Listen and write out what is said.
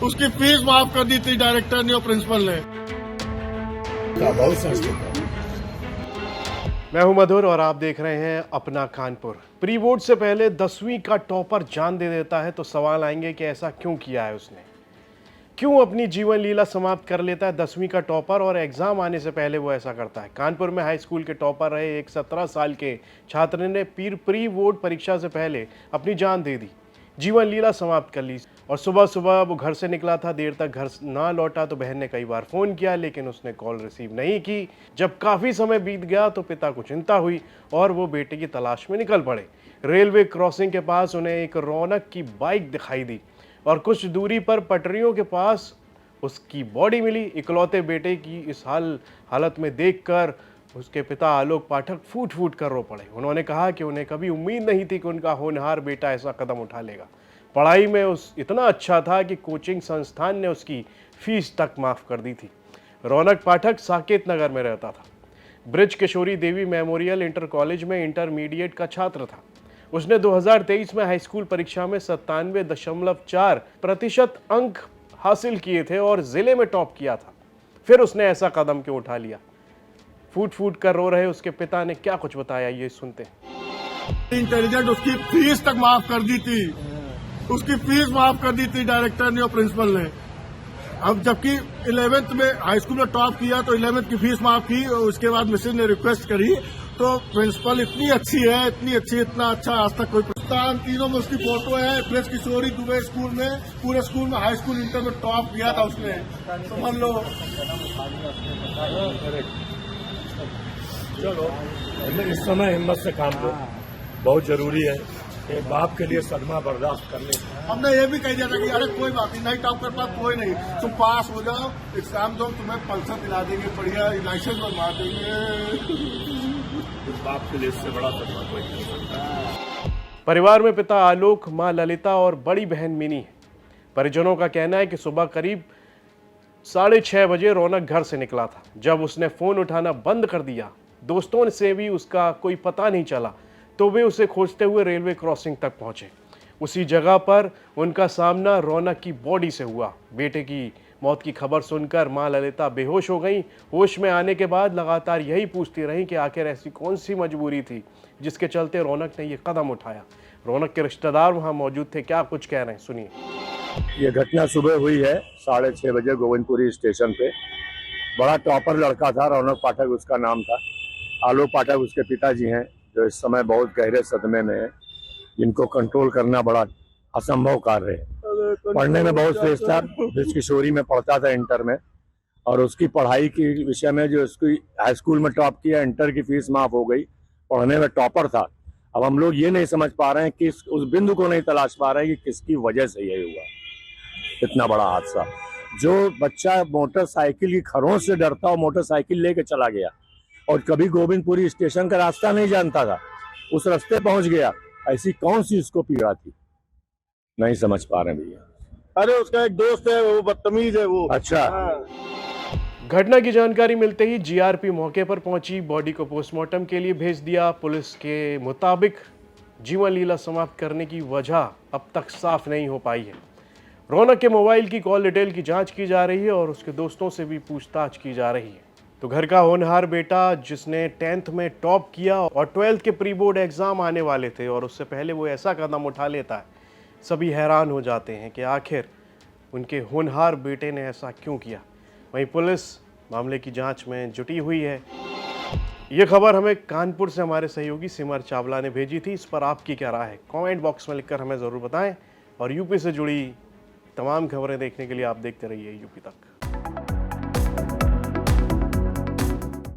उसकी फीस माफ कर दी थी डायरेक्टर ने और प्रिंसिपल ने। बहुत संस्कृत। मैं हूं मधुर और आप देख रहे हैं अपना कानपुर। प्री बोर्ड से पहले 10वीं का टॉपर जान दे देता है तो सवाल आएंगे कि ऐसा क्यों किया है उसने, क्यों अपनी जीवन लीला समाप्त कर लेता है 10वीं का टॉपर और एग्जाम आने से पहले वो ऐसा करता है। कानपुर में हाई स्कूल के टॉपर रहे एक 17 साल के छात्र ने प्री बोर्ड परीक्षा से पहले अपनी जान दे दी, जीवन लीला समाप्त कर ली। और सुबह सुबह वो घर से निकला था, देर तक घर ना लौटा तो बहन ने कई बार फ़ोन किया लेकिन उसने कॉल रिसीव नहीं की। जब काफ़ी समय बीत गया तो पिता को चिंता हुई और वो बेटे की तलाश में निकल पड़े। रेलवे क्रॉसिंग के पास उन्हें एक रौनक की बाइक दिखाई दी और कुछ दूरी पर पटरियों के पास उसकी बॉडी मिली। इकलौते बेटे की इस हालत में देखकर उसके पिता आलोक पाठक फूट फूट कर रो पड़े। उन्होंने कहा कि उन्हें कभी उम्मीद नहीं थी कि उनका होनहार बेटा ऐसा कदम उठा लेगा। पढ़ाई में इतना अच्छा था कि कोचिंग संस्थान ने उसकी फीस तक माफ़ कर दी थी। रौनक पाठक साकेत नगर में रहता था। ब्रिज किशोरी देवी मेमोरियल इंटर कॉलेज में इंटरमीडिएट का छात्र था। उसने 2023 में हाई स्कूल परीक्षा में 97.4% अंक हासिल किए थे और जिले में टॉप किया था। फिर उसने ऐसा कदम क्यों उठा लिया? फूट फूट कर रो रहे उसके पिता ने क्या कुछ बताया, ये सुनते हैं। इंटेलिजेंट उसकी फीस तक माफ कर दी थी, उसकी फीस माफ कर दी थी डायरेक्टर ने और प्रिंसिपल ने। अब जबकि 11th में हाई स्कूल में टॉप किया तो 11th की फीस माफ की और उसके बाद मिसेज ने रिक्वेस्ट करी तो प्रिंसिपल इतनी अच्छी है, इतनी अच्छी, इतना अच्छा आज तक कोई प्रस्ताव। तीनों में उसकी फोटो है। ब्रिज किशोरी दुबे स्कूल में, पूरे स्कूल में हाई स्कूल इंटर में टॉप किया था उसने। समझ लो। चलो, इस समय हिम्मत से काम लो, बहुत जरूरी है। एक बाप के लिए सदमा बर्दाश्त करने। हमने ये भी कह दिया था कि अरे कोई बात नहीं टॉप कर पा, कोई नहीं, तुम पास हो जाओ, एग्जाम दो, तुम्हें पल्सर दिला देंगे, बढ़िया लाइसेंस बनवा देंगे। इस बाप के लिए इससे बड़ा सदमा कोई नहीं सकता। परिवार में पिता आलोक, मां ललिता और बड़ी बहन मिनी है। परिजनों का कहना है कि सुबह करीब 6:30 बजे रौनक घर से निकला था। जब उसने फोन उठाना बंद कर दिया, दोस्तों से भी उसका कोई पता नहीं चला, तो वे उसे खोजते हुए रेलवे क्रॉसिंग तक पहुंचे। उसी जगह पर उनका सामना रौनक की बॉडी से हुआ। बेटे की मौत की खबर सुनकर मां ललिता बेहोश हो गईं। होश में आने के बाद लगातार यही पूछती रहीं कि आखिर ऐसी कौन सी मजबूरी थी जिसके चलते रौनक ने ये कदम उठाया। रौनक के रिश्तेदार वहां मौजूद थे, क्या कुछ कह रहे हैं, सुनिए। ये घटना सुबह हुई है 6:30 बजे गोविंदपुरी स्टेशन पे। बड़ा टॉपर लड़का था, रौनक पाठक उसका नाम था। आलोक पाठक उसके पिताजी हैं जो इस समय बहुत गहरे सदमे में है, जिनको कंट्रोल करना बड़ा असंभव कार्य है। पढ़ने में बहुत तेज था, ब्रिज किशोरी में पढ़ता था इंटर में, और उसकी पढ़ाई की विषय में जो उसकी हाई स्कूल में टॉप किया, इंटर की फीस माफ हो गई, पढ़ने में टॉपर था। अब हम लोग ये नहीं समझ पा रहे हैं कि उस बिंदु को नहीं तलाश पा रहे हैं कि किसकी वजह से ये हुआ इतना बड़ा हादसा। जो बच्चा मोटरसाइकिल की खरों से डरता और मोटरसाइकिल लेके चला गया और कभी गोविंदपुरी स्टेशन का रास्ता नहीं जानता था, उस रास्ते पहुंच गया, ऐसी कौन सी उसको पीड़ा थी, नहीं समझ पा रहे भैया। अरे उसका एक दोस्त है, वो बदतमीज है वो। अच्छा। घटना की जानकारी मिलते ही जीआरपी मौके पर पहुंची, बॉडी को पोस्टमार्टम के लिए भेज दिया। पुलिस के मुताबिक जीवन लीला समाप्त करने की वजह अब तक साफ नहीं हो पाई है। रौनक के मोबाइल की कॉल डिटेल की जांच की जा रही है और उसके दोस्तों से भी पूछताछ की जा रही है। तो घर का होनहार बेटा जिसने 10th में टॉप किया और 12th के प्री बोर्ड एग्जाम आने वाले थे और उससे पहले वो ऐसा कदम उठा लेता है, सभी हैरान हो जाते हैं कि आखिर उनके होनहार बेटे ने ऐसा क्यों किया। वहीं पुलिस मामले की जांच में जुटी हुई है। ये खबर हमें कानपुर से हमारे सहयोगी सिमर चावला ने भेजी थी। इस पर आपकी क्या राय है, कमेंट बॉक्स में लिखकर हमें ज़रूर बताएं। और यूपी से जुड़ी तमाम खबरें देखने के लिए आप देखते रहिए यूपी तक।